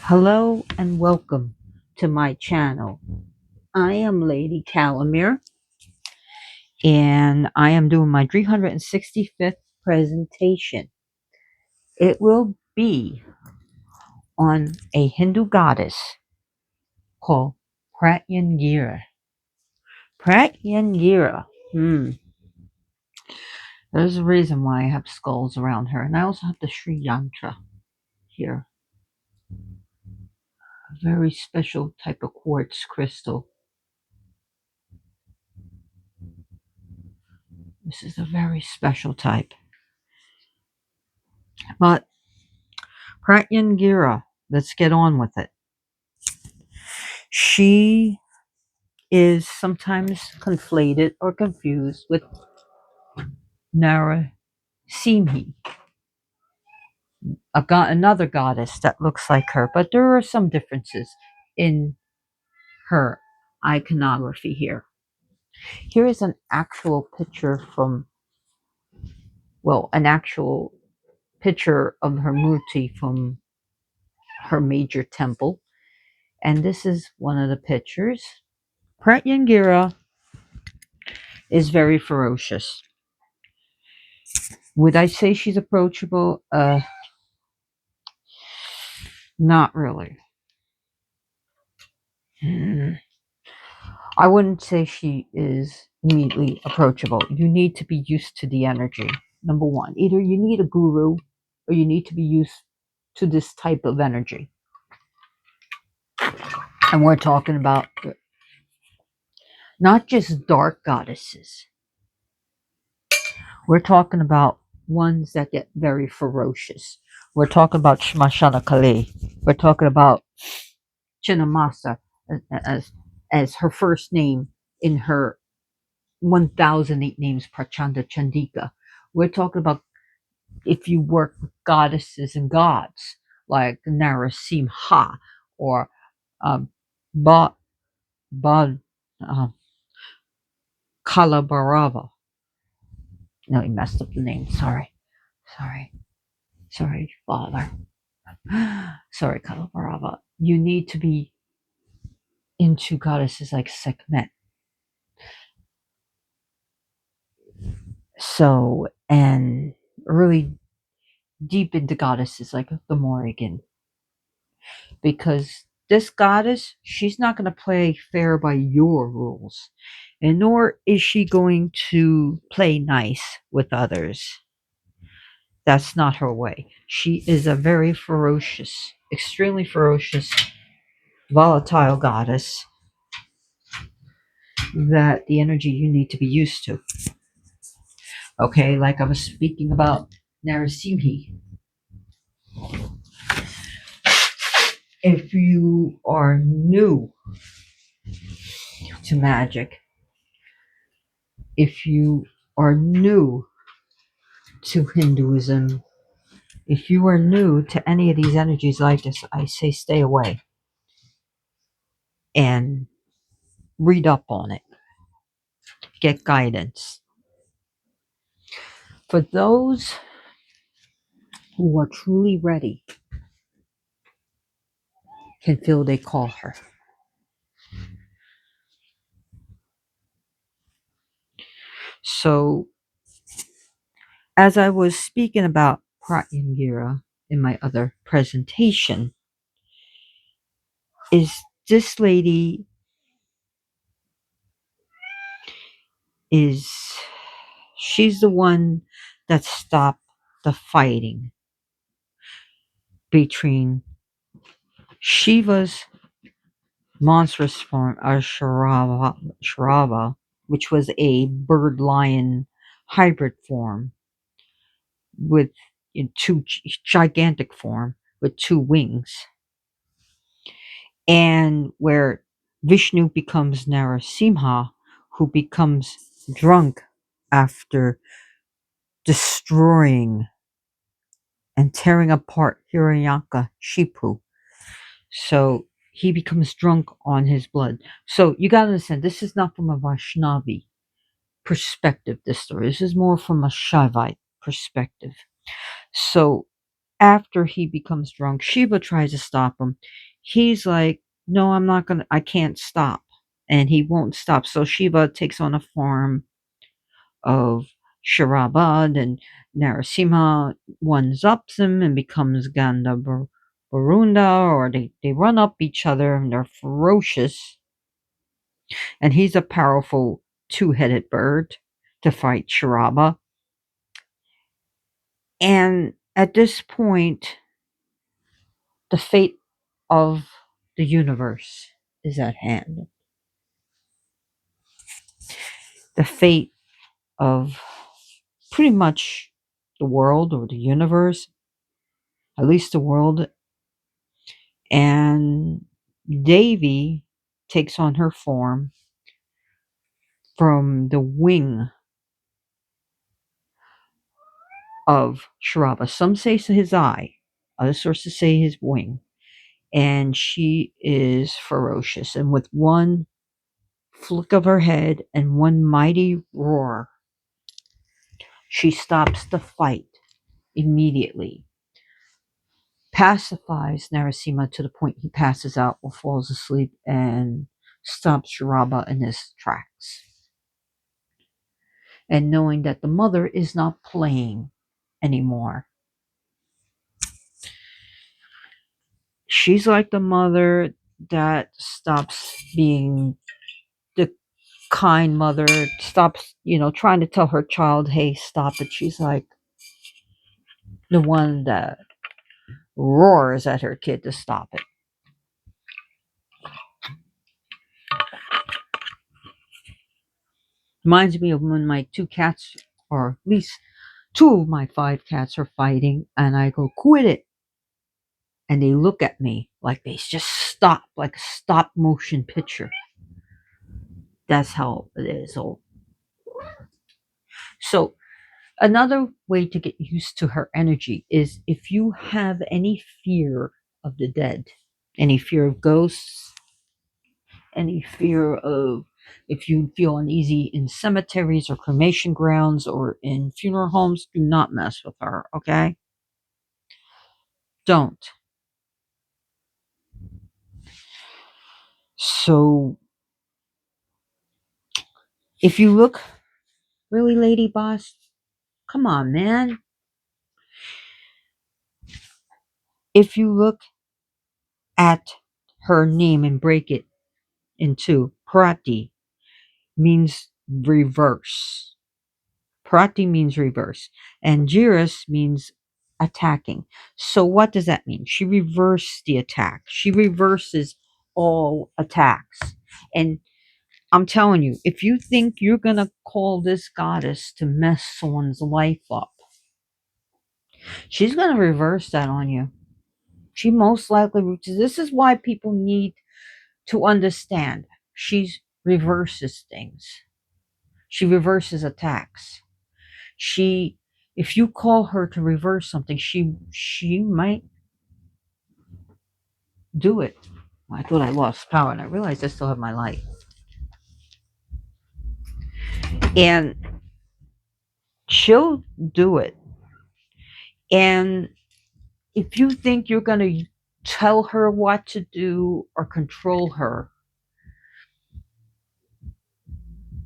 Hello and welcome to my channel. I am Lady Calamere and I am doing my 365th presentation. It will be on a Hindu goddess called Pratyangira. Pratyangira. There's a reason why I have skulls around her. And I also have the Sri Yantra here. A very special type of quartz crystal. This is a very special type. But Pratyangira, let's get on with it. She is sometimes conflated or confused with Narasimhi, another goddess that looks like her, but there are some differences in her iconography here. Here is an actual picture an actual picture of her murti from her major temple. And this is one of the pictures. Pratyangira is very ferocious. Would I say she's approachable? Not really. I wouldn't say she is immediately approachable. You need to be used to the energy. Number one, either you need a guru or you need to be used to this type of energy. And we're talking about not just dark goddesses. We're talking about ones that get very ferocious. We're talking about Shmashana Kali. We're talking about Chinnamasa as her first name in her 1008 names Prachanda Chandika. We're talking about if you work with goddesses and gods like Narasimha or um, ba, ba, uh, Kalabarava. No, he messed up the name. Sorry, Father. Sorry, Kalabarava. You need to be into goddesses like Sekhmet. So, and really deep into goddesses like the Morrigan. Because this goddess, she's not going to play fair by your rules. And nor is she going to play nice with others. That's not her way. She is a very ferocious, extremely ferocious, volatile goddess that the energy you need to be used to. Okay, like I was speaking about Narasimhi. If you are new to magic, if you are new to Hinduism, if you are new to any of these energies like this, I say stay away and read up on it. Get guidance. For those who are truly ready, can feel they call her. So, as I was speaking about Pratyangira in my other presentation, is this lady is she's the one that stopped the fighting between Shiva's monstrous form Shrava, which was a bird lion hybrid form with two gigantic form with two wings, and where Vishnu becomes Narasimha, who becomes drunk after destroying and tearing apart Hiranyakashipu. So he becomes drunk on his blood. So you gotta understand, this is not from a Vaishnavi perspective, this story. This is more from a Shaivite perspective. So After he becomes drunk, Shiva tries to stop him. He's like, no, I can't stop. And he won't stop. So Shiva takes on a form of Sharabad, and Narasimha ones ups him and becomes Barunda, or they run up each other and they're ferocious. And he's a powerful two-headed bird to fight Sharaba. And at this point, the fate of the universe is at hand. The fate of pretty much the world or the universe, at least the world. And Devi takes on her form from the wing of Sharaba. Some say his eye, other sources say his wing. And she is ferocious. And with one flick of her head and one mighty roar, she stops the fight immediately, pacifies Narasimha to the point he passes out or falls asleep, and stops Sharaba in his tracks. And knowing that the mother is not playing anymore. She's like the mother that stops being the kind mother, stops, trying to tell her child, hey, stop it. She's like the one that roars at her kid to stop it. Reminds me of when my two cats, or at least two of my five cats, are fighting, and I go, quit it. And they look at me like they just stop, like a stop motion picture. That's how it is. So another way to get used to her energy is if you have any fear of the dead, any fear of ghosts, any fear of, if you feel uneasy in cemeteries or cremation grounds or in funeral homes, do not mess with her, okay? Don't. So, if you look, really, Lady Boss, come on, man. If you look at her name and break it into Prati, means reverse. Prati means reverse. And Jiras means attacking. So what does that mean? She reversed the attack. She reverses all attacks. And I'm telling you, if you think you're going to call this goddess to mess someone's life up, she's going to reverse that on you. She most likely, this is why people need to understand. She reverses things. She reverses attacks. She, if you call her to reverse something, she might do it. I thought I lost power, and I realized I still have my light. And she'll do it. And if you think you're going to tell her what to do or control her,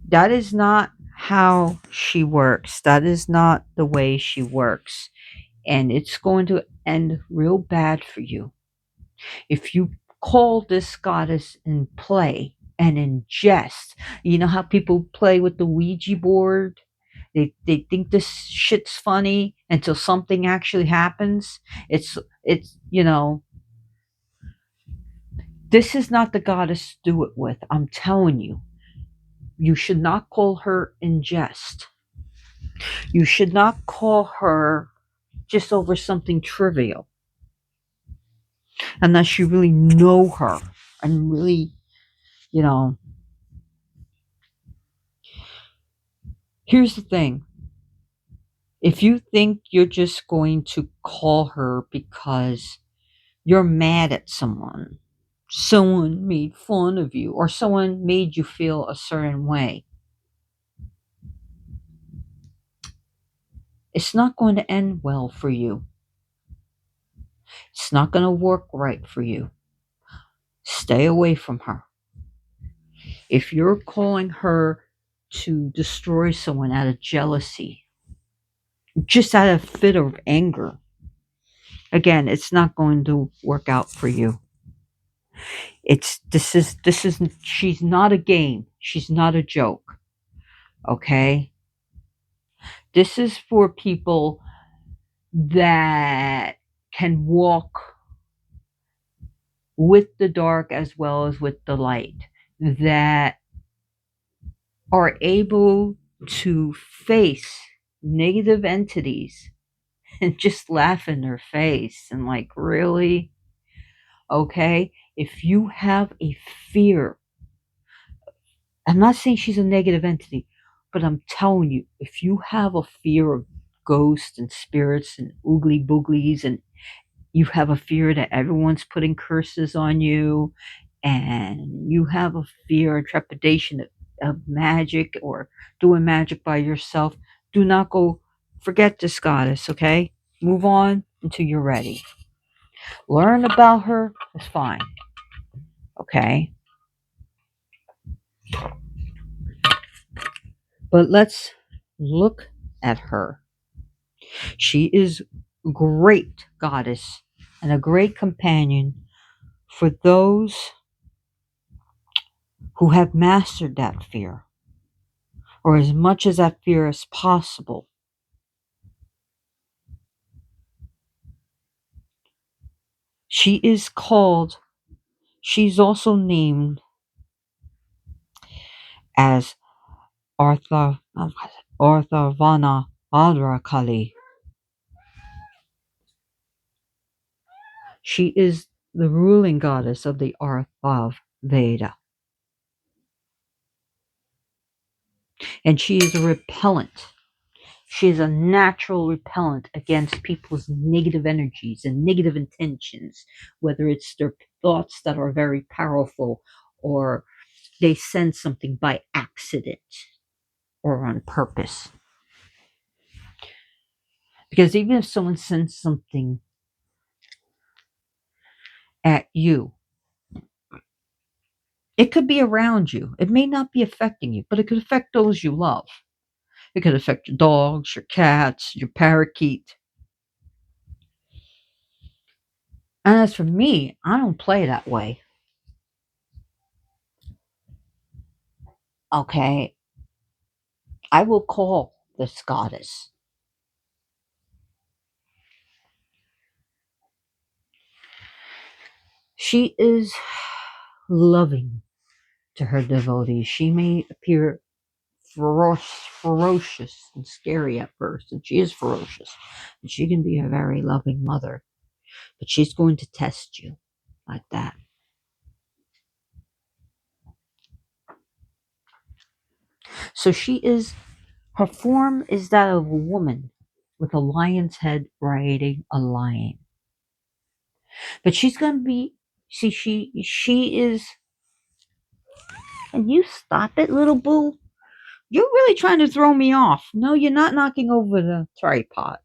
that is not how she works. That is not the way she works. And it's going to end real bad for you. If you call this goddess in play and in jest, you know how people play with the Ouija board? They think this shit's funny until something actually happens. It's this is not the goddess to do it with. I'm telling you. You should not call her in jest. You should not call her just over something trivial. Unless you really know her and really, you know. Here's the thing. If you think you're just going to call her because you're mad at someone made fun of you, or someone made you feel a certain way, it's not going to end well for you. It's not going to work right for you. Stay away from her. If you're calling her to destroy someone out of jealousy, just out of fit of anger, again, it's not going to work out for you. This is she's not a game. She's not a joke. Okay? This is for people that can walk with the dark as well as with the light, that are able to face negative entities and just laugh in their face and like, really? Okay? If you have a fear, I'm not saying she's a negative entity, but I'm telling you, if you have a fear of ghosts and spirits and oogly booglies, and you have a fear that everyone's putting curses on you, and you have a fear and trepidation of magic or doing magic by yourself, do not go, forget this goddess, okay? Move on until you're ready. Learn about her is fine, okay? But let's look at her. She is a great goddess and a great companion for those who have mastered that fear, or as much as that fear as possible. She is called, she's also named as Arthavana Adrakali. She is the ruling goddess of the Arthav Veda. And she is a repellent. She is a natural repellent against people's negative energies and negative intentions, whether it's their thoughts that are very powerful, or they send something by accident or on purpose. Because even if someone sends something at you, it could be around you. It may not be affecting you, but it could affect those you love. It could affect your dogs, your cats, your parakeet. And as for me, I don't play that way. Okay, I will call this goddess. She is loving to her devotees. She may appear ferocious and scary at first, and she is ferocious. And she can be a very loving mother, but she's going to test you like that. So her form is that of a woman with a lion's head riding a lion. But she's going to be, see, she is, and you stop it, little boo. You're really trying to throw me off. No, you're not knocking over the tripod.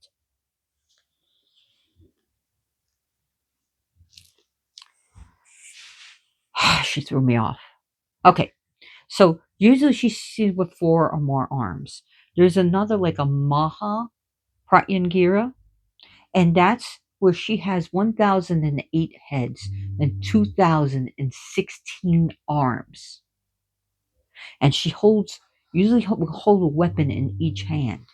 She threw me off. Okay, so usually she's seen with 4 or more arms. There's another, like a Maha Pratyangira, and that's where she has 1,008 heads and 2,016 arms. And she usually will hold a weapon in each hand,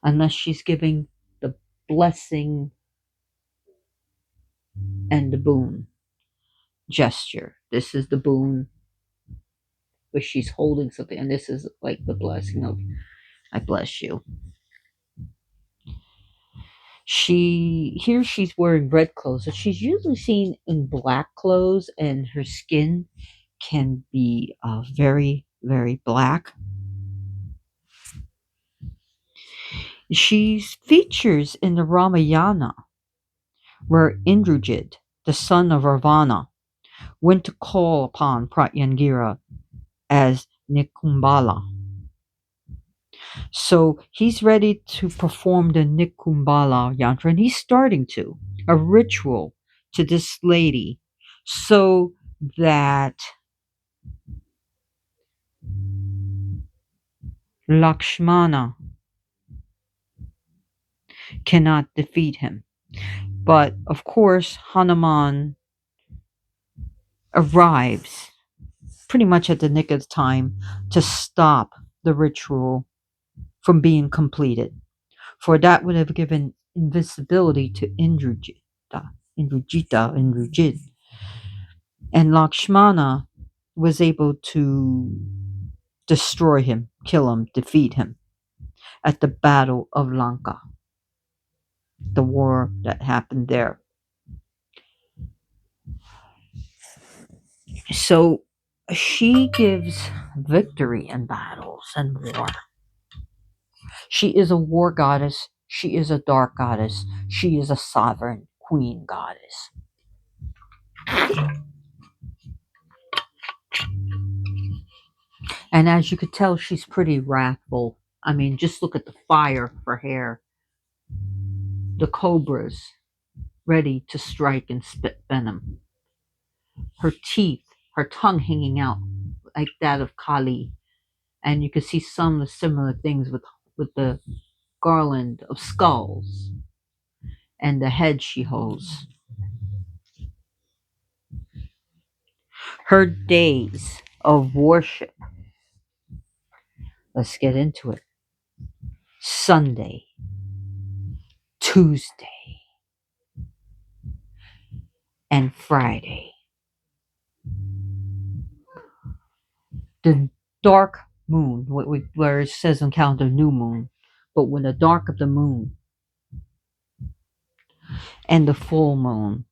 unless she's giving the blessing and the boon gesture. This is the boon where she's holding something, and this is like the blessing of, I bless you. She's wearing red clothes, so she's usually seen in black clothes, and her skin can be very, very black. She features in the Ramayana, where Indrajit, the son of Ravana, went to call upon Pratyangira as Nikumbala. So he's ready to perform the Nikumbala yantra, and he's starting to. a ritual to this lady so that Lakshmana cannot defeat him. But of course, Hanuman arrives pretty much at the nick of time to stop the ritual from being completed, for that would have given invisibility to Indrajit, and Lakshmana was able to destroy him, kill him, defeat him at the Battle of Lanka, the war that happened there. So she gives victory in battles and war. She is a war goddess. She is a dark goddess. She is a sovereign queen goddess. And as you could tell, she's pretty wrathful. I mean, just look at the fire of her hair, the cobras ready to strike and spit venom, her teeth, her tongue hanging out like that of Kali. And you could see some of the similar things with the garland of skulls and the head she holds. Her days of worship, let's get into it. Sunday, Tuesday, and Friday. The dark moon, where it says on calendar new moon, but when the dark of the moon and the full moon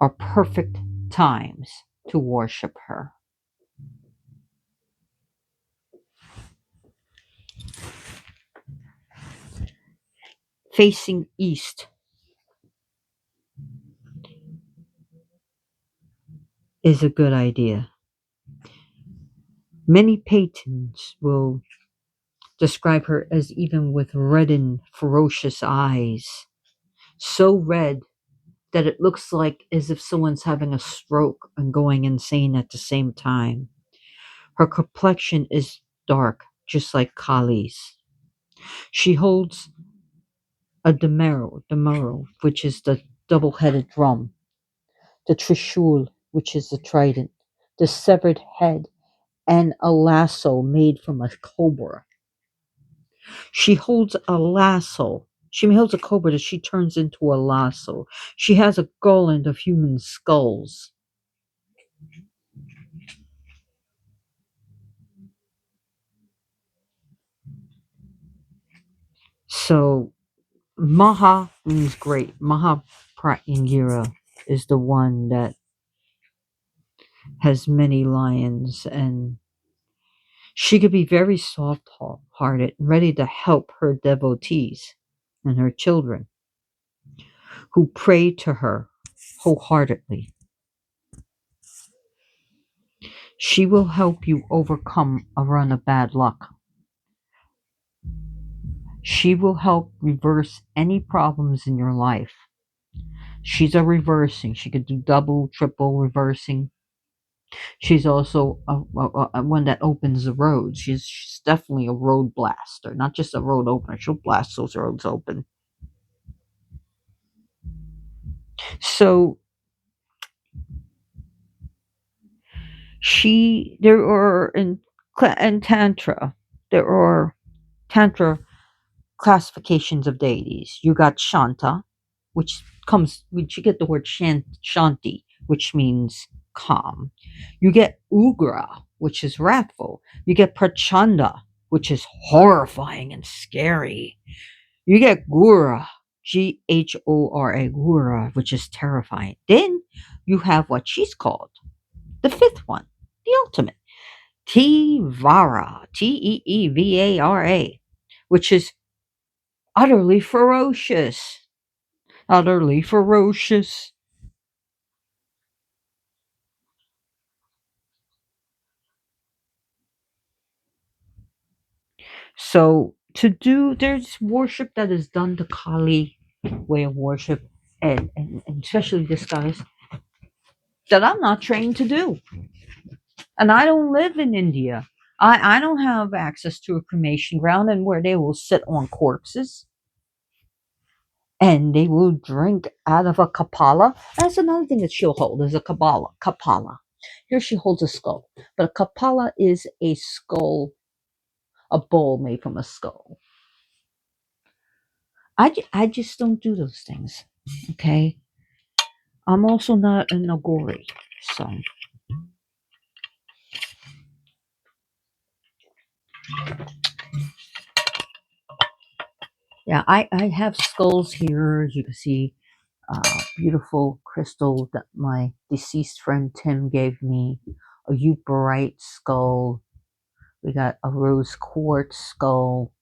are perfect times to worship her. Facing east is a good idea. Many patrons will describe her as even with reddened, ferocious eyes, so red that it looks like as if someone's having a stroke and going insane at the same time. Her complexion is dark, just like Kali's. She holds a demero, which is the double-headed drum, the trishul, which is the trident, the severed head, and a lasso made from a cobra. She holds a lasso. She holds a cobra that she turns into a lasso. She has a garland of human skulls. So Maha means great. Maha Pratyangira is the one that has many lions, and she could be very soft hearted, ready to help her devotees and her children who pray to her wholeheartedly. She will help you overcome a run of bad luck. She will help reverse any problems in your life. She's a reversing. She could do double, triple reversing. She's also a one that opens the roads. She's definitely a road blaster, not just a road opener. She'll blast those roads open. So there are in Tantra, there are Tantra classifications of deities. You got Shanta, which you get the word Shanti, which means calm. You get Ugra, which is wrathful. You get Prachanda, which is horrifying and scary. You get Gura, Ghora, Gura, which is terrifying. Then you have what she's called, the fifth one, the ultimate, Tivara, Teevara, which is utterly ferocious. Utterly ferocious. So there's worship that is done to Kali way of worship, and especially this guys that I'm not trained to do. And I don't live in India. I don't have access to a cremation ground and where they will sit on corpses and they will drink out of a kapala. That's another thing that she'll hold is a kabbalah. Kapala. Here she holds a skull. But a kapala is a skull, a bowl made from a skull. I just don't do those things. Okay? I'm also not a Nagori. So, yeah, I have skulls here, as you can see. Beautiful crystal that my deceased friend Tim gave me. A Uperite skull. We got a rose quartz skull.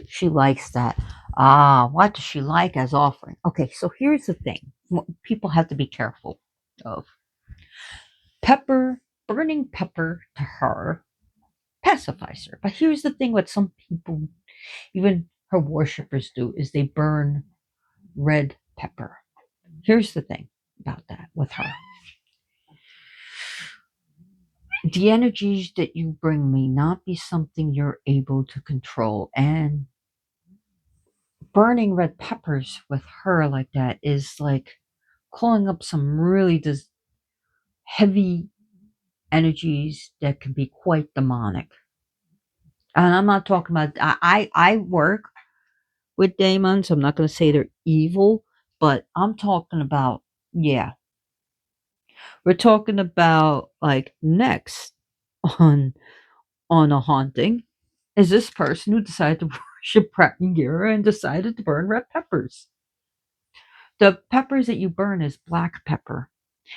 She likes that. What does she like as offering? Okay, so here's the thing. People have to be careful of. Pepper, burning pepper to her pacifies her. But here's the thing what some people, even her worshippers do, is they burn red pepper. Here's the thing about that with her. The energies that you bring may not be something you're able to control. And burning red peppers with her like that is like calling up some really heavy energies that can be quite demonic. And I'm not talking about, I work with demons. I'm not going to say they're evil, but I'm talking about, yeah, we're talking about like next on on a haunting is this person who decided to worship Pratyangira and decided to burn red peppers. The peppers that you burn is black pepper.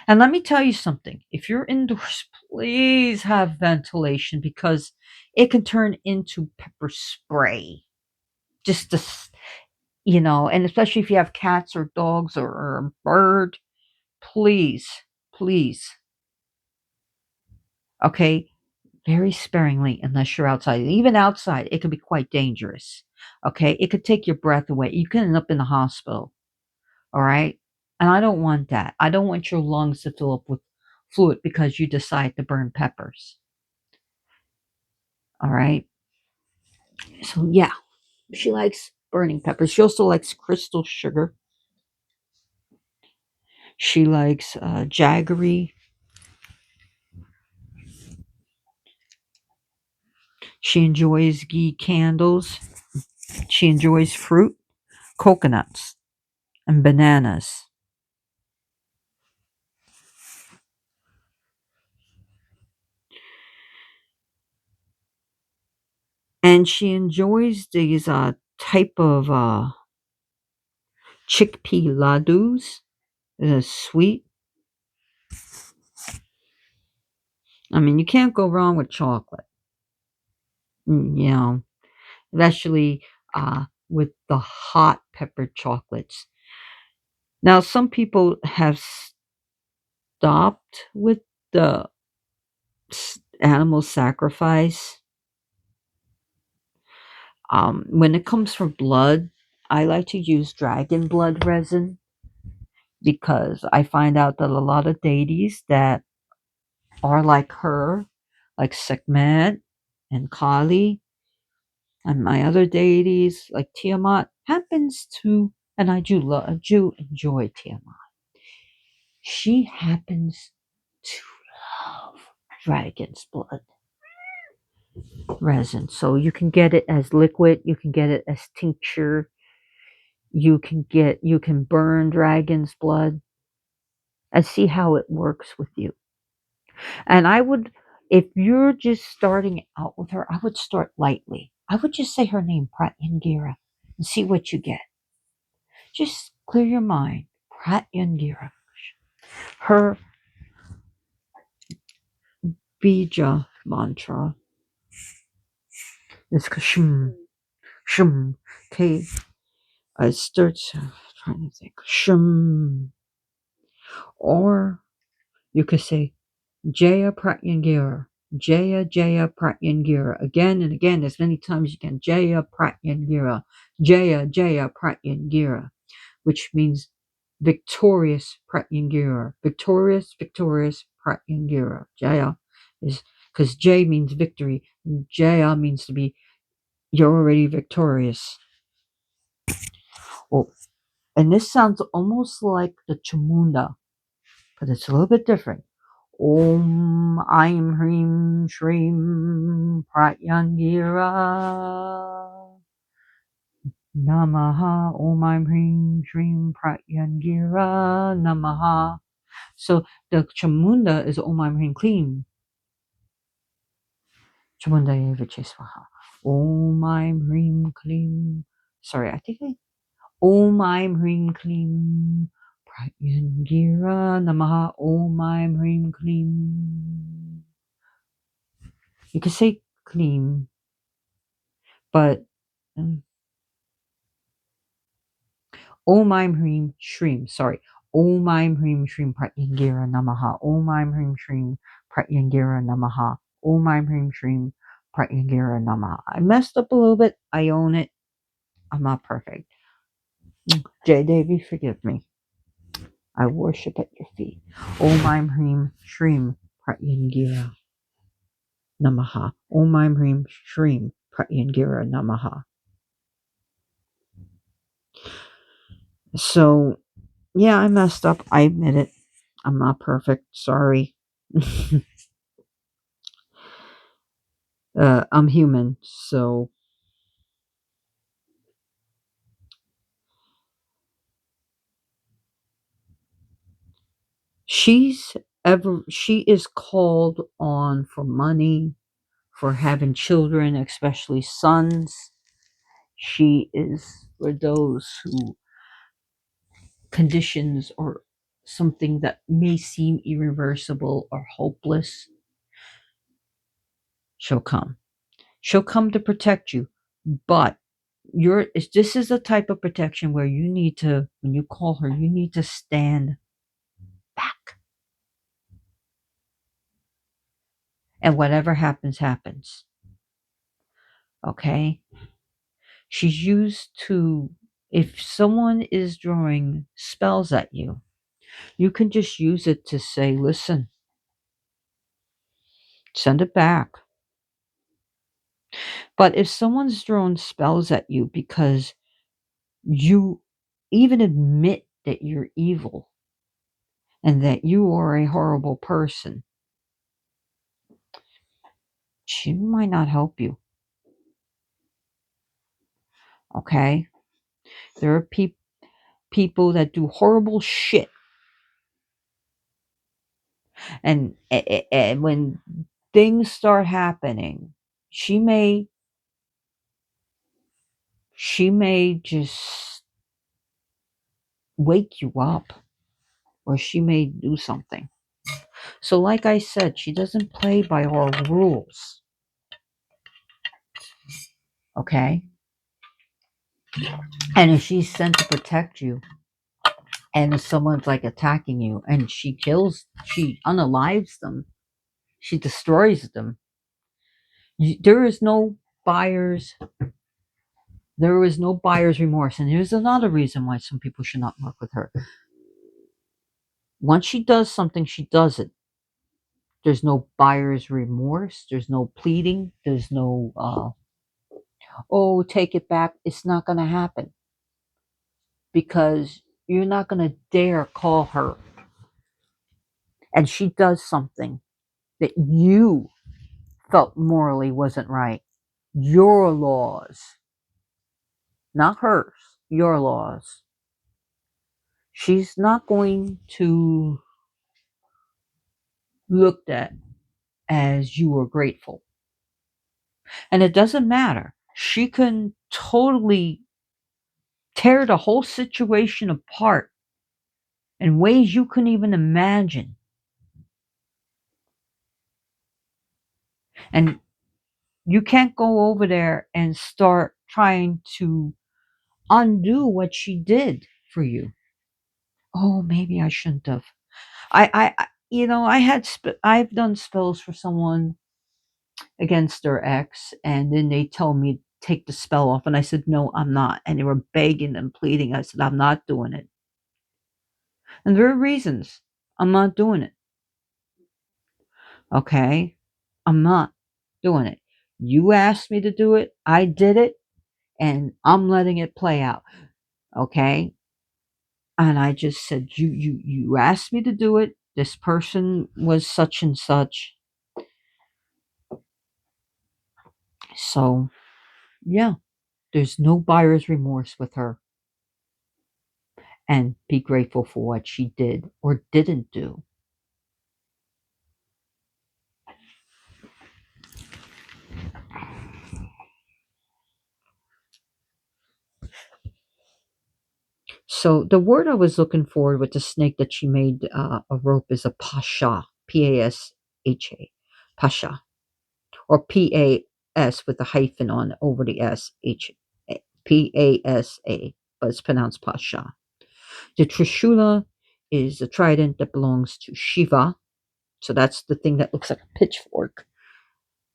And let me tell you something. If you're indoors, please have ventilation because it can turn into pepper spray. Just to, and especially if you have cats or dogs or a bird, please, please, okay, very sparingly unless you're outside. Even outside, it can be quite dangerous. Okay, it could take your breath away. You can end up in the hospital. All right, and I don't want that. I don't want your lungs to fill up with fluid because you decide to burn peppers. All right, so yeah, she likes burning peppers. She also likes crystal sugar. She likes jaggery. She enjoys ghee candles. She enjoys fruit, coconuts, and bananas. And she enjoys these type of chickpea ladus. Sweet. I mean, you can't go wrong with chocolate. You know, especially with the hot pepper chocolates. Now, some people have stopped with the animal sacrifice. When it comes for blood, I like to use dragon blood resin because I find out that a lot of deities that are like her, like Sekhmet and Kali, and my other deities like Tiamat, happens to, and I do enjoy Tiamat. She happens to love dragon's blood resin. So you can get it as liquid, you can get it as tincture, you can burn dragon's blood and see how it works with you. And I would, if you're just starting out with her, I would start lightly. I would just say her name, Pratyangira, and see what you get. Just clear your mind. Pratyangira. Her bija mantra is Ksham. Ksham. Okay. I start trying to think. Ksham. Or you could say Jaya Pratyangira. Jaya Jaya Pratyangira. Again and again, as many times as you can. Jaya Pratyangira. Jaya Jaya Pratyangira, which means victorious Pratyangira. Victorious, victorious Pratyangira. Jaya is because Jay means victory, and Jaya means to be you're already victorious. Oh, and this sounds almost like the Chamunda, but it's a little bit different. Om Aim Hreem Shreem Pratyangira Namaha. Om Aim Hreem Shreem Pratyangira Namaha. So the Chamunda is Om Aim Hreem Kleem. Chamunda Yevacheswaha. Om Aim Hreem Kleem. Sorry, I think Om Aim Hreem Kleem Pratyangira Namaha. Om Aim Hreem Kleem. You can say Kleem, but Om Aim Hreem Shreem. Sorry. Om Aim Hreem Shreem Pratyangira Namaha. Om Aim Hreem Shreem Pratyangira Namaha. Om Aim Hreem Shreem Pratyangira Namaha. I messed up a little bit. I own it. I'm not perfect. Jay Devi, forgive me. I worship at your feet. Om Aim Hreem Shreem Pratyangira Namaha. Om Aim Hreem Shreem Pratyangira Namaha. So, yeah, I messed up. I admit it. I'm not perfect. Sorry. I'm human, so she is called on for money, for having children, especially sons. She is for those who conditions or something that may seem irreversible or hopeless. She'll come. She'll come to protect you, but this is a type of protection where you need to, when you call her, you need to stand back, and whatever happens happens. Okay. She's used to, if someone is drawing spells at you, you can just use it to say, listen, send it back. But if someone's throwing spells at you because you even admit that you're evil and that you are a horrible person, she might not help you. Okay? There are people that do horrible shit. And when things start happening, she may just wake you up, or she may do something. So like I said, she doesn't play by our rules. Okay? And if she's sent to protect you, and if someone's like attacking you and she unalives them, she destroys them, there is no buyer's remorse. And here's another reason why some people should not work with her. Once she does something, she does it. There's no buyer's remorse. There's no pleading. There's no, oh, take it back. It's not going to happen, because you're not going to dare call her and she does something that you felt morally wasn't right. Your laws, not hers, your laws. She's not going to look at as you are grateful. And it doesn't matter. She can totally tear the whole situation apart in ways you couldn't even imagine. And you can't go over there and start trying to undo what she did for you. Oh, maybe I shouldn't have. I I've done spells for someone, against their ex, and then they told me take the spell off, and I said no, I'm not, and they were begging and pleading. I said I'm not doing it, and there are reasons I'm not doing it. Okay, I'm not doing it. You asked me to do it, I did it, and I'm letting it play out. Okay, and I just said you asked me to do it. This person was such and such, so yeah, there's no buyer's remorse with her, and be grateful for what she did or didn't do. So the word I was looking for with the snake that she made a rope is a pasha, Pasha, pasha, or pas with a hyphen on over the s, pasa, but it's pronounced pasha. The trishula is a trident that belongs to Shiva, so that's the thing that looks like a pitchfork.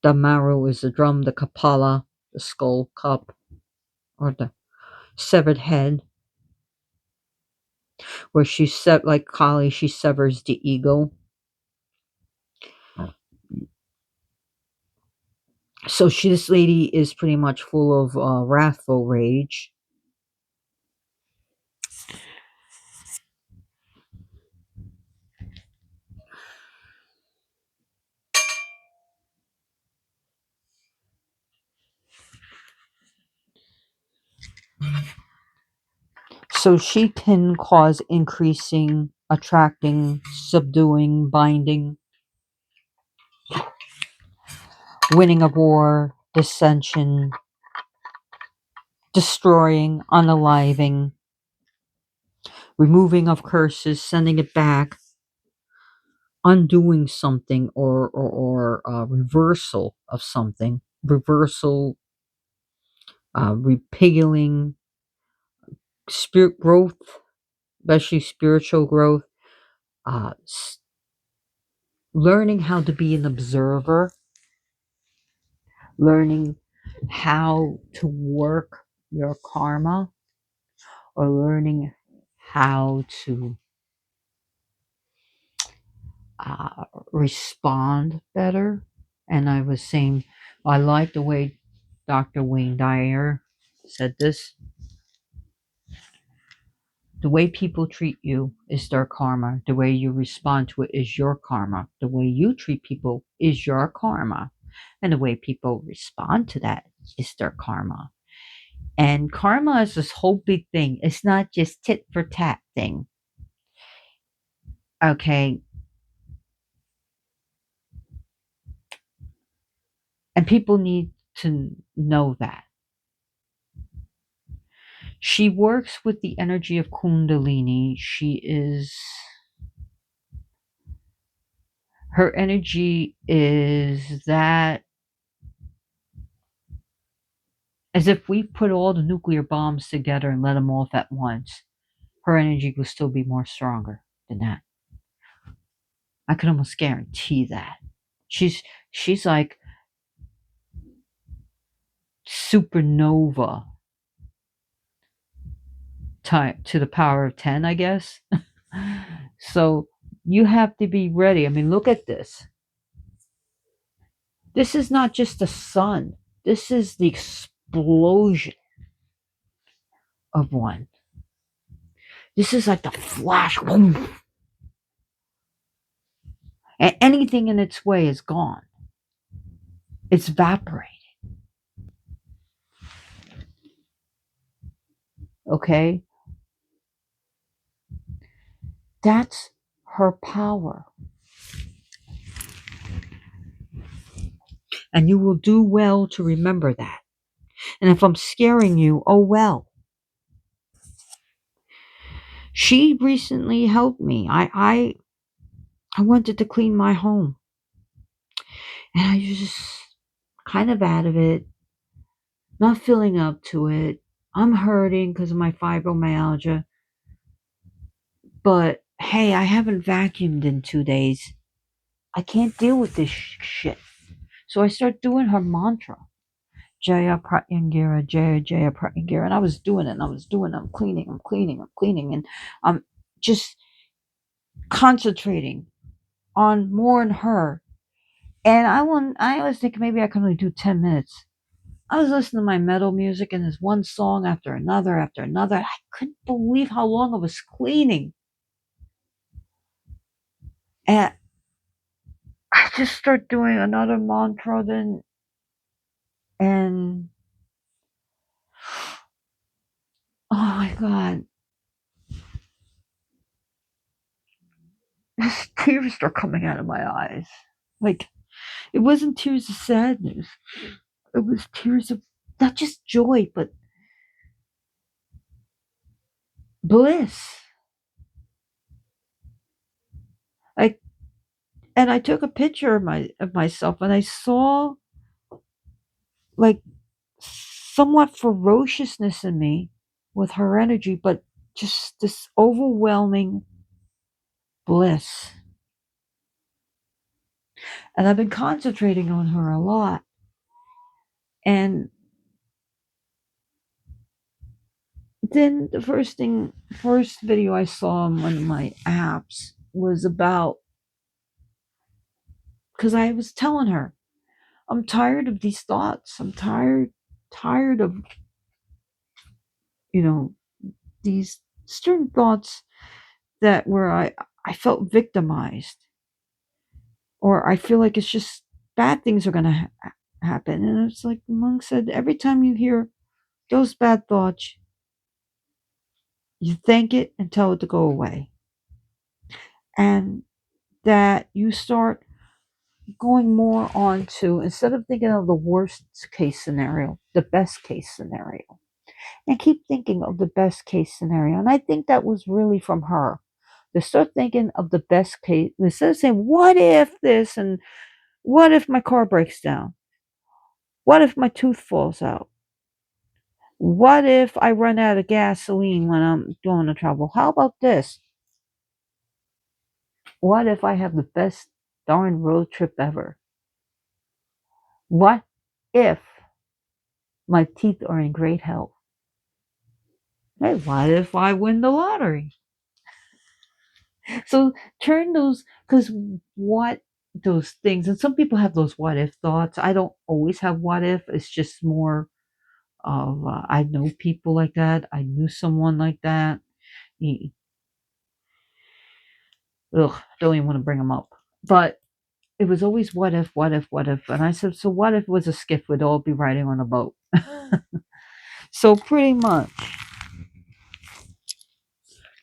The maru is the drum, the kapala, the skull cup, or the severed head, where she set like Kali, she severs the ego. So this lady is pretty much full of wrathful rage. So she can cause increasing, attracting, subduing, binding, winning a war, dissension, destroying, unaliving, removing of curses, sending it back, undoing something, or reversal of something, reversal, repealing, spirit growth, especially spiritual growth, uh, learning how to be an observer, learning how to work your karma, or learning how to respond better. And I was saying, I like the way Dr. Wayne Dyer said this. The way people treat you is their karma. The way you respond to it is your karma. The way you treat people is your karma. And the way people respond to that is their karma. And karma is this whole big thing. It's not just tit for tat thing. Okay. And people need to know that. She works with the energy of Kundalini. Her energy is that as if we put all the nuclear bombs together and let them off at once, her energy will still be more stronger than that. I can almost guarantee that. She's like supernova to the power of 10, I guess. So you have to be ready. I mean, look at this. This is not just the sun. This is the explosion of one. This is like the flash. And anything in its way is gone. It's evaporated. Okay? That's her power. And you will do well to remember that. And if I'm scaring you, oh well. She recently helped me. I wanted to clean my home. And I was just kind of out of it, not feeling up to it. I'm hurting because of my fibromyalgia. But hey, I haven't vacuumed in 2 days. I can't deal with this shit. So I start doing her mantra. Jaya Pratyangira, Jaya Jaya Pratyangira. And I was doing it and I was doing it. I'm cleaning, I'm cleaning, I'm cleaning. And I'm just concentrating on more in her. And I was thinking maybe I could only do 10 minutes. I was listening to my metal music and there's one song after another after another. I couldn't believe how long I was cleaning. And I just start doing another mantra then and oh my god. Tears start coming out of my eyes. Like it wasn't tears of sadness. It was tears of not just joy, but bliss. Like and I took a picture of myself and I saw like somewhat ferociousness in me with her energy, but just this overwhelming bliss. And I've been concentrating on her a lot. And then the first video I saw on one of my apps was about because I was telling her, I'm tired of these thoughts. I'm tired of, you know, these certain thoughts that where I felt victimized or I feel like it's just bad things are going to happen. And it's like the monk said, every time you hear those bad thoughts, you thank it and tell it to go away. And that you start going more on to, instead of thinking of the worst case scenario, the best case scenario. And keep thinking of the best case scenario. And I think that was really from her. To start thinking of the best case, instead of saying, what if this and what if my car breaks down? What if my tooth falls out? What if I run out of gasoline when I'm doing the travel? How about this? What if I have the best darn road trip ever? What if my teeth are in great health? Hey, what if I win the lottery? So turn those, because what those things, and some people have those what if thoughts. I don't always have what if. It's just more of I know people like that. I knew someone like that. He, don't even want to bring them up. But it was always what if, what if, what if. And I said, so what if it was a skiff? We'd all be riding on a boat. So pretty much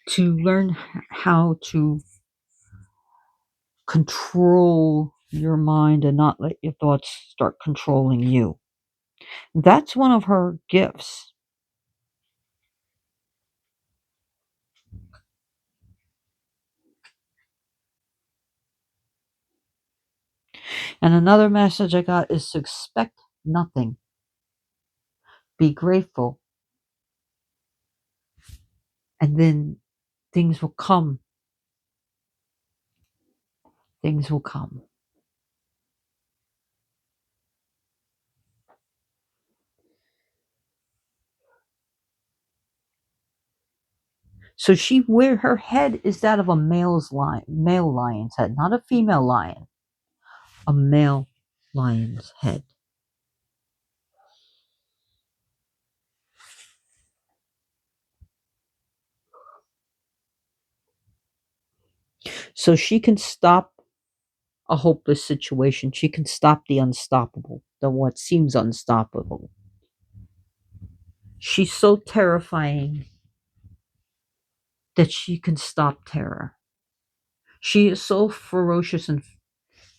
to learn how to control your mind and not let your thoughts start controlling you. That's one of her gifts. And another message I got is to expect nothing. Be grateful. And then things will come. Things will come. So where her head is that of a male lion's head, not a female lion, a male lion's head. So she can stop a hopeless situation. She can stop the unstoppable, the what seems unstoppable. She's so terrifying that she can stop terror. She is so ferocious and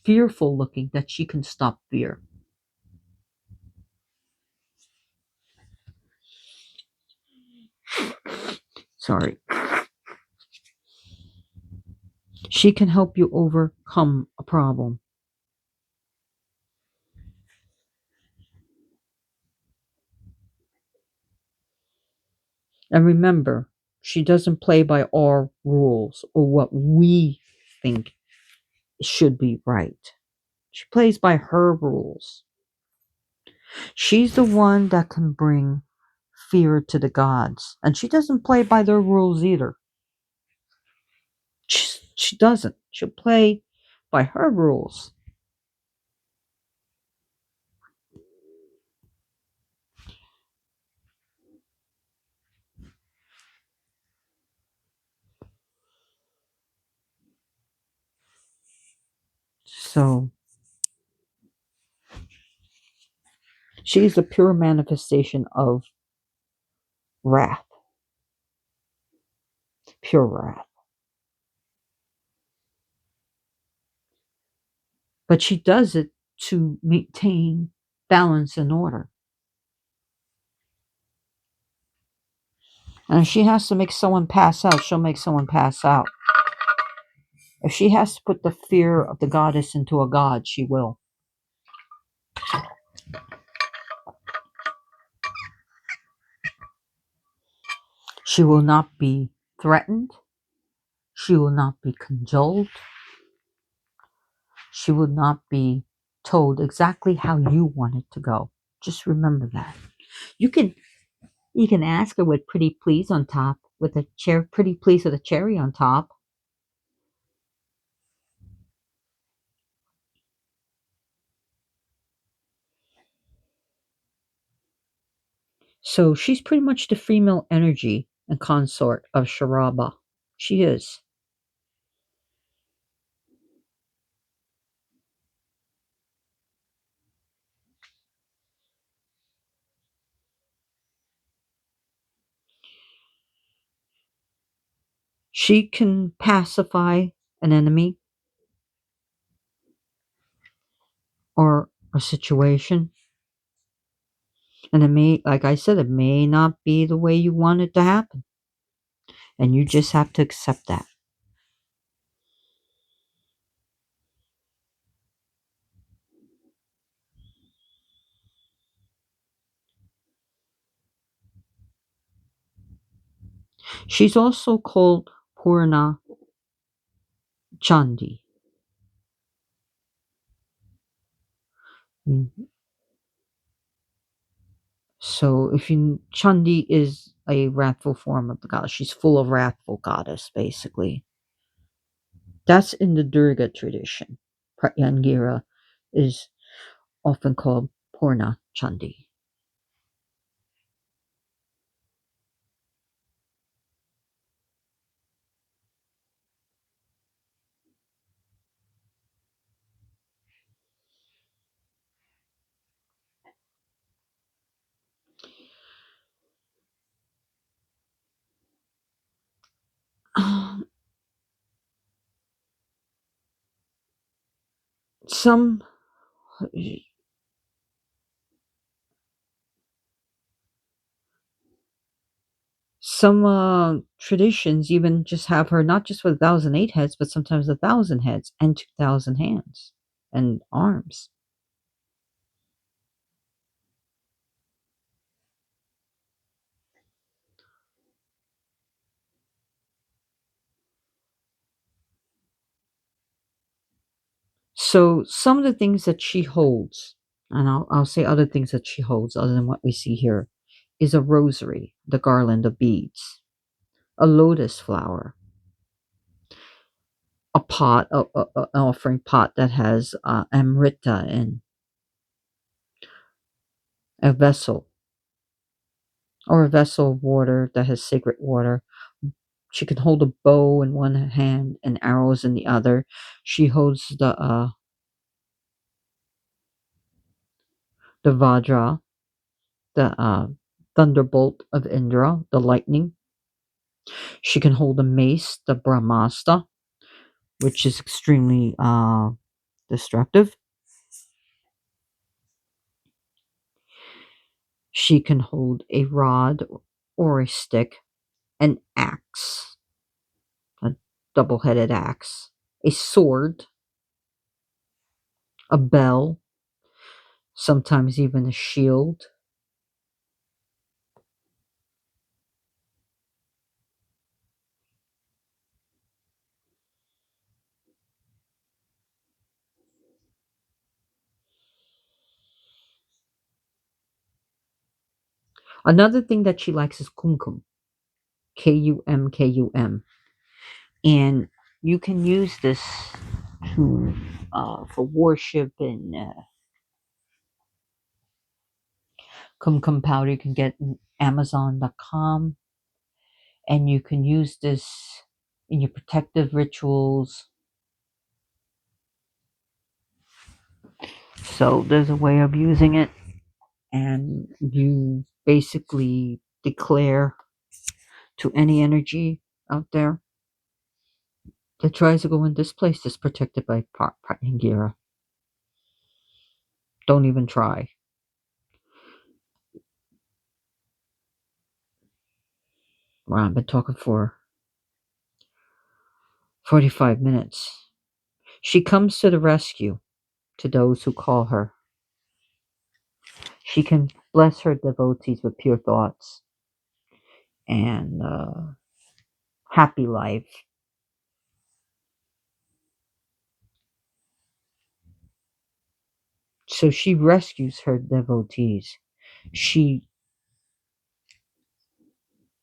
fearful looking that she can stop fear. Sorry. She can help you overcome a problem. And remember, she doesn't play by our rules or what we think should be right. She plays by her rules. She's the one that can bring fear to the gods. And she doesn't play by their rules either. She doesn't. She'll play by her rules. So she's the pure manifestation of wrath, pure wrath. But she does it to maintain balance and order. And if she has to make someone pass out, she'll make someone pass out. If she has to put the fear of the goddess into a god, she will. She will not be threatened. She will not be cajoled. She will not be told exactly how you want it to go. Just remember that. You can ask her with pretty please on top, with a pretty please with a cherry on top. So she's pretty much the female energy and consort of Sharaba. She is. She can pacify an enemy or a situation. And it may, like I said, it may not be the way you want it to happen. And you just have to accept that. She's also called Purna Chandi. Mm. So if you Chandi is a wrathful form of the goddess. She's full of wrathful goddess, basically. That's in the Durga tradition. Pratyangira is often called Purna Chandi. Um, some traditions even just have her not just with 1,008 heads, but sometimes 1,000 heads and 2,000 hands and arms. So some of the things that she holds, and I'll say other things that she holds other than what we see here, is a rosary, the garland of beads, a lotus flower, a pot, an offering pot that has amrita in, a vessel, or a vessel of water that has sacred water. She can hold a bow in one hand and arrows in the other. She holds the Vajra, the thunderbolt of Indra, the lightning. She can hold a mace, the Brahmastra, which is extremely destructive. She can hold a rod or a stick, an axe, a double headed axe, a sword, a bell, sometimes even a shield. Another thing that she likes is kumkum, Kumkum, and you can use this to for worship and kumkum powder. You can get in Amazon.com, and you can use this in your protective rituals. So there's a way of using it, and you basically declare to any energy out there that tries to go in this place that's protected by Pratyangira. Don't even try. Wow, I've been talking for 45 minutes. She comes to the rescue to those who call her. She can bless her devotees with pure thoughts and happy life. So she rescues her devotees. She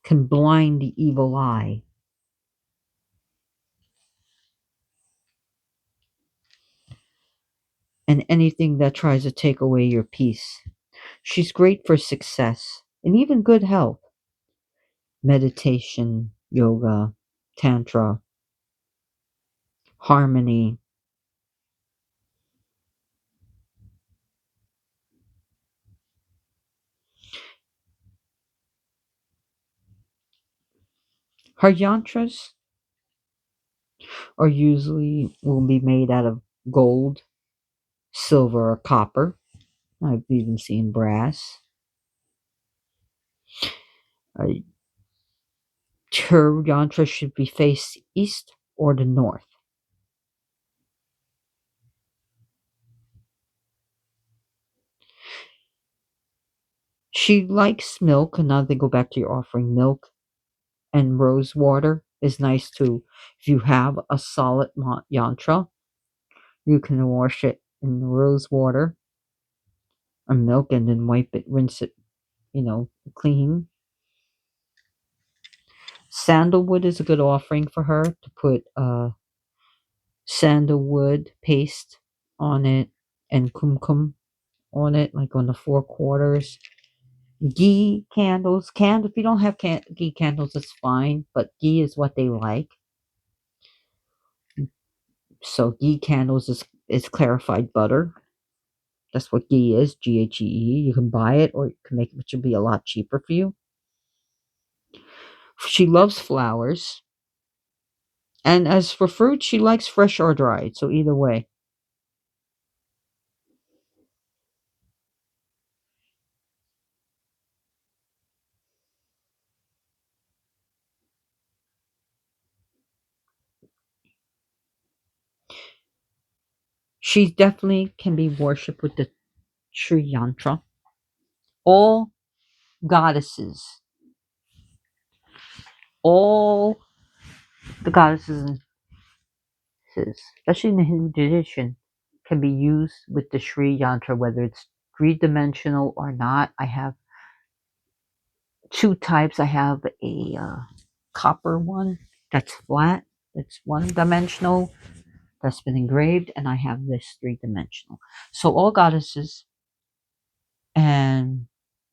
can blind the evil eye and anything that tries to take away your peace. She's great for success and even good health. Meditation, yoga, tantra, harmony. Her yantras are usually will be made out of gold, silver, or copper. I've even seen brass. Uh, her yantra should be faced east or the north. She likes milk, and now they go back to your offering. Milk and rose water is nice too. If you have a solid yantra, you can wash it in rose water or milk and then wipe it, rinse it, clean. Sandalwood is a good offering for her to put sandalwood paste on it and kumkum on it, like on the four quarters. Ghee candles, if you don't have ghee candles, it's fine, but ghee is what they like. So ghee candles is clarified butter. That's what ghee is, Ghee. You can buy it or you can make it, which would be a lot cheaper for you. She loves flowers. And as for fruit, she likes fresh or dried. So either way. She definitely can be worshipped with the Sri Yantra. All goddesses, all the goddesses, especially in the Hindu tradition, can be used with the Sri Yantra, whether it's three-dimensional or not. I have two types. I have a copper one that's flat, that's one-dimensional, that's been engraved, and I have this three-dimensional. So all goddesses and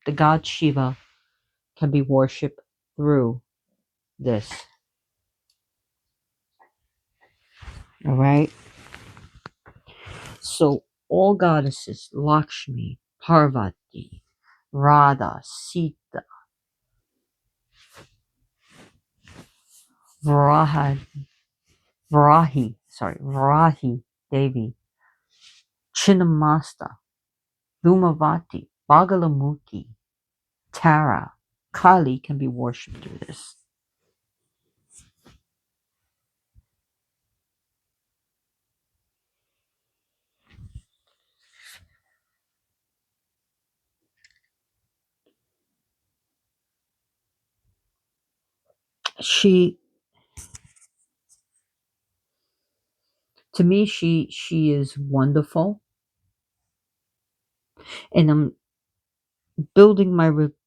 the god Shiva can be worshipped through this. All right. So all goddesses, Lakshmi, Parvati, Radha, Sita, Varaha, Varahi, Devi, Chinnamasta, Dhumavati, Bagalamukhi, Tara, Kali can be worshipped through this. She, to me, she is wonderful, and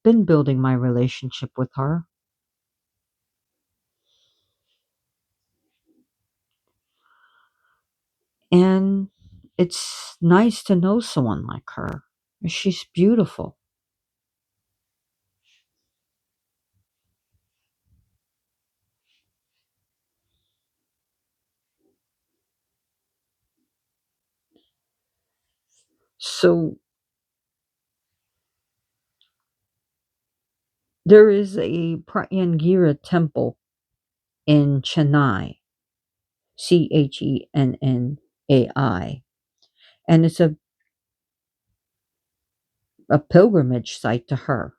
been building my relationship with her, and it's nice to know someone like her. She's beautiful. So there is a Pratyangira temple in Chennai, Chennai, and it's a pilgrimage site to her.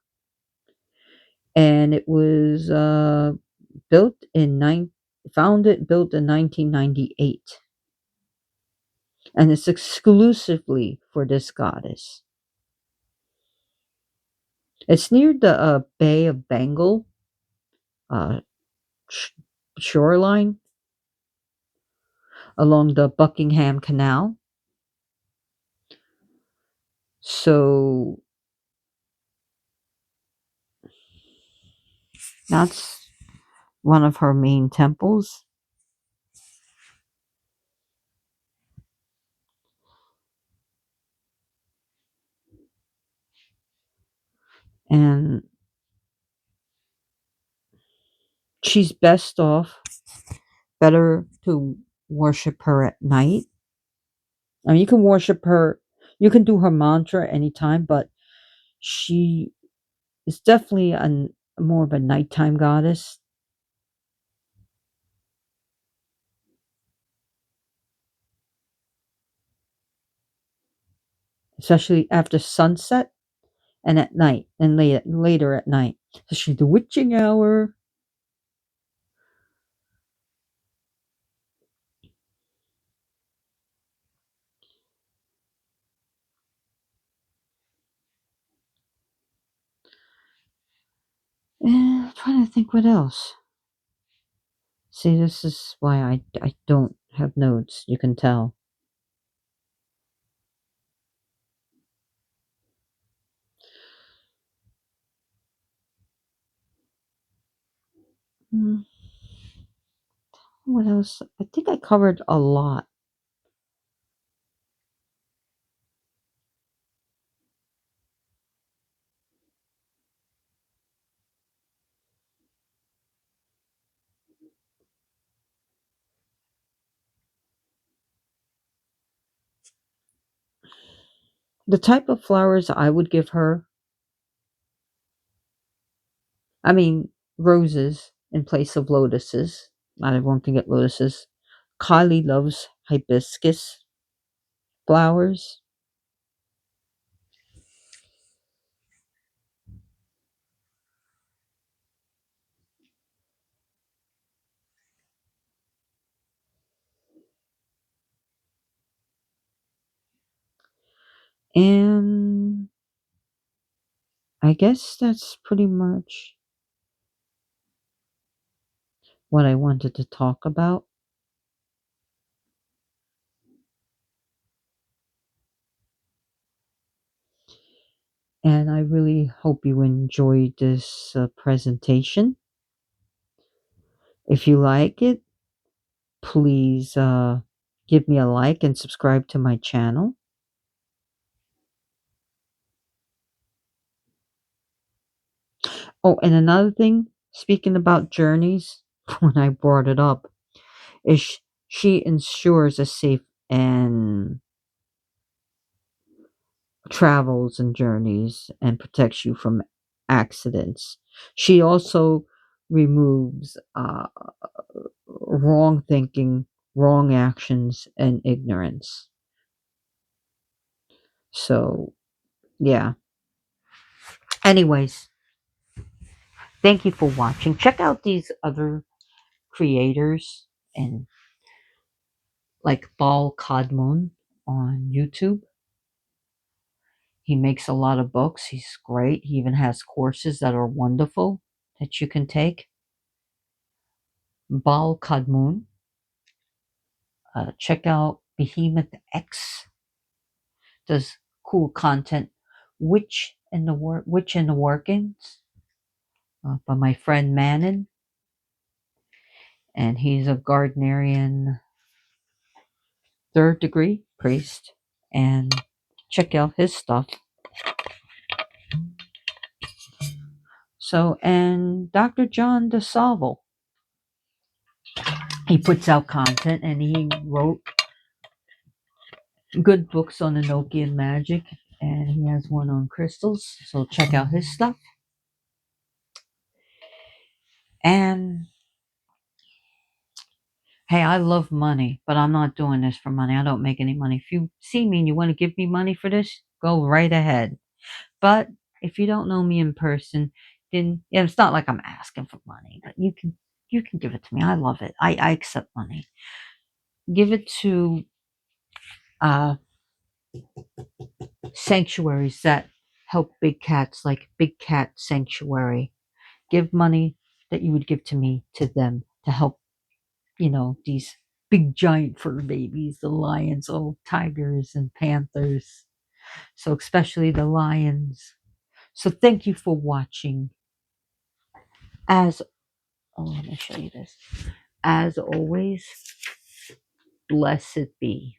And it was built in built in 1998, and it's exclusively for this goddess. It's near the Bay of Bengal uh, sh- shoreline along the Buckingham Canal. So that's one of her main temples. And she's better to worship her at night. I mean, you can worship her, you can do her mantra anytime, but she is definitely more of a nighttime goddess, especially after sunset and at night and later at night. So she's the witching hour. I'm trying to think what else. See, this is why I don't have notes, you can tell. Mm, what else? I think I covered a lot. The type of flowers I would give her, I mean, roses in place of lotuses. Not everyone can get lotuses. Kylie loves hibiscus flowers. And I guess that's pretty much what I wanted to talk about. And I really hope you enjoyed this presentation. If you like it, please give me a like and subscribe to my channel. Oh, and another thing, speaking about journeys, when I brought it up, is she ensures a safe and travels and journeys and protects you from accidents. She also removes wrong thinking, wrong actions, and ignorance. So, yeah. Anyways, thank you for watching. Check out these other creators and like Bal Kadmon on YouTube. He makes a lot of books. He's great. He even has courses that are wonderful that you can take. Bal Kadmon. Check out Behemoth X. Does cool content. Which in the Witch in the Workings by my friend Manon, and he's a Gardnerian third degree priest. And check out his stuff. So, and Dr. John DeSalvo, he puts out content, and he wrote good books on Enochian magic, and he has one on crystals. So check out his stuff. And hey, I love money, but I'm not doing this for money. I don't make any money. If you see me and you want to give me money for this, go right ahead. But if you don't know me in person, then yeah, it's not like I'm asking for money, but you can give it to me. I love it. I accept money. Give it to uh sanctuaries that help big cats, like Big Cat Sanctuary. Give money that you would give to me to them to help, these big giant fur babies, the lions, oh, tigers and panthers. So especially the lions. So thank you for watching. As let me show you this. As always, blessed be.